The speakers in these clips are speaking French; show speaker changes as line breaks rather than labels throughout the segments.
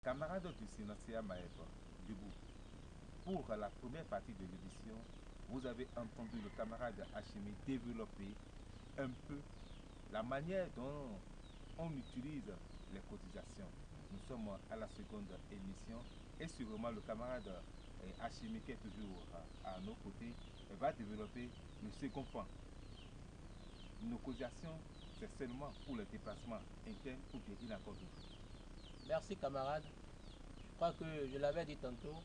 Camarades du Sinasia Maëp, debout. Pour la première partie de l'édition, vous avez entendu le camarade Hachimi développer un peu la manière dont on utilise les cotisations. Nous sommes à la seconde émission et sûrement le camarade Hachimi qui est toujours à nos côtés va développer le second point. Nos cotisations, c'est seulement pour les déplacements internes ou bien il encore d'autres.
Merci camarade. Je crois que je l'avais dit tantôt.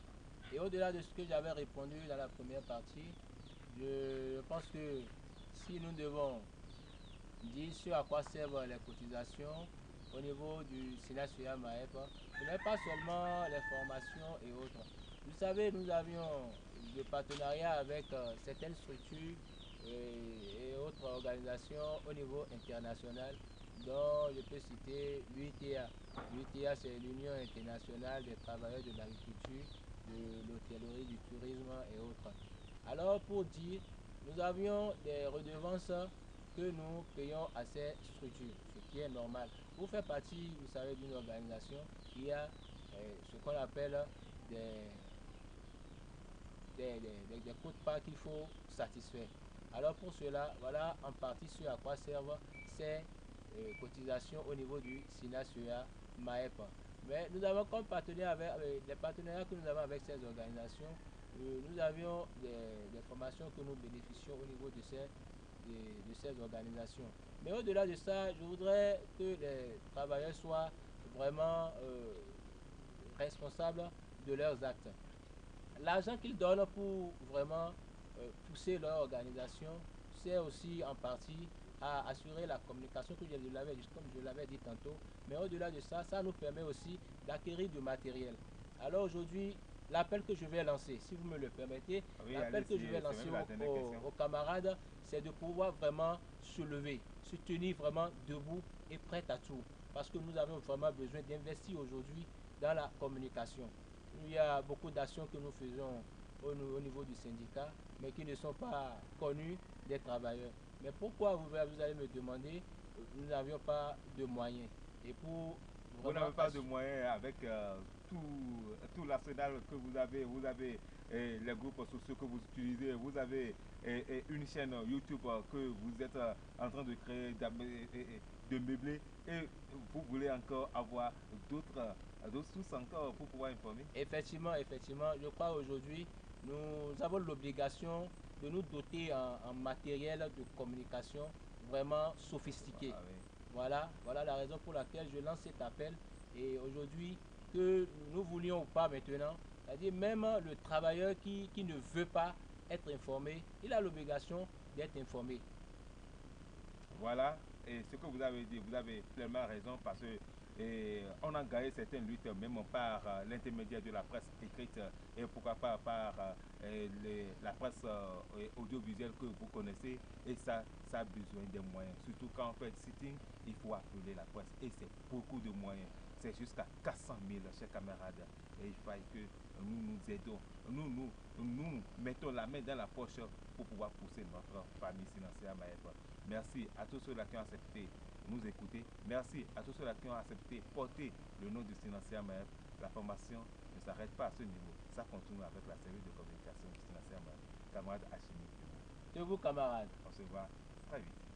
Et au-delà de ce que j'avais répondu dans la première partie, je pense que si nous devons dire sur à quoi servent les cotisations au niveau du Sénat Suya Maep, ce n'est pas seulement les formations et autres. Vous savez, nous avions des partenariats avec certaines structures et autres organisations au niveau international, dont je peux citer l'UITA. L'UITA, c'est l'Union internationale des travailleurs de l'agriculture, de l'hôtellerie, du tourisme et autres. Alors, pour dire, nous avions des redevances que nous payons à ces structures, ce qui est normal. Pour faire partie, vous savez, d'une organisation, il y a ce qu'on appelle des quotes-parts qu'il faut satisfaire. Alors pour cela, voilà en partie ce à quoi servent ces cotisations au niveau du SINA-SUA MAEP. Mais nous avons comme partenaire avec les partenariats que nous avons avec ces organisations, nous avions des formations que nous bénéficions au niveau de ces organisations. Mais au-delà de ça, je voudrais que les travailleurs soient vraiment responsables de leurs actes. L'argent qu'ils donnent pour vraiment pousser leur organisation, c'est aussi en partie à assurer la communication comme je l'avais dit tantôt. Mais au-delà de ça, ça nous permet aussi d'acquérir du matériel. Alors aujourd'hui, l'appel que je vais lancer, si vous me le permettez,
oui,
l'appel que je vais lancer aux camarades, c'est de pouvoir vraiment se lever, se tenir vraiment debout et prêt à tout. Parce que nous avons vraiment besoin d'investir aujourd'hui dans la communication. Il y a beaucoup d'actions que nous faisons au niveau du syndicat, mais qui ne sont pas connues des travailleurs. Mais pourquoi vous allez me demander, nous n'avions pas de moyens. Et pour
vous n'avez pas de moyens avec tout l'arsenal que vous avez les groupes sociaux que vous utilisez, vous avez une chaîne YouTube que vous êtes en train de créer, de meubler, et vous voulez encore avoir d'autres sources encore pour pouvoir informer.
Effectivement, je crois aujourd'hui, nous avons l'obligation de nous doter en matériel de communication vraiment sophistiqué.
Ah, oui.
Voilà la raison pour laquelle je lance cet appel. Et aujourd'hui, que nous voulions ou pas maintenant, c'est-à-dire même le travailleur qui ne veut pas être informé, il a l'obligation d'être informé.
Voilà, et ce que vous avez dit, vous avez pleinement raison parce que on a gagné certaines luttes même par l'intermédiaire de la presse écrite et pourquoi pas par la presse audiovisuelle que vous connaissez, et ça a besoin de moyens. Surtout quand on fait sitting, il faut appeler la presse et c'est beaucoup de moyens. C'est jusqu'à 400 000, chers camarades. Et il faut que nous nous aidons. Nous mettons la main dans la poche pour pouvoir pousser notre famille financière Maëp. Merci à tous ceux-là qui ont accepté de nous écouter. Merci à tous ceux-là qui ont accepté de porter le nom du Financier Maëp. La formation ne s'arrête pas à ce niveau. Ça continue avec la série de communication du Financier Maëp. Camarade Hachimi.
De vous, camarades.
On se voit très vite.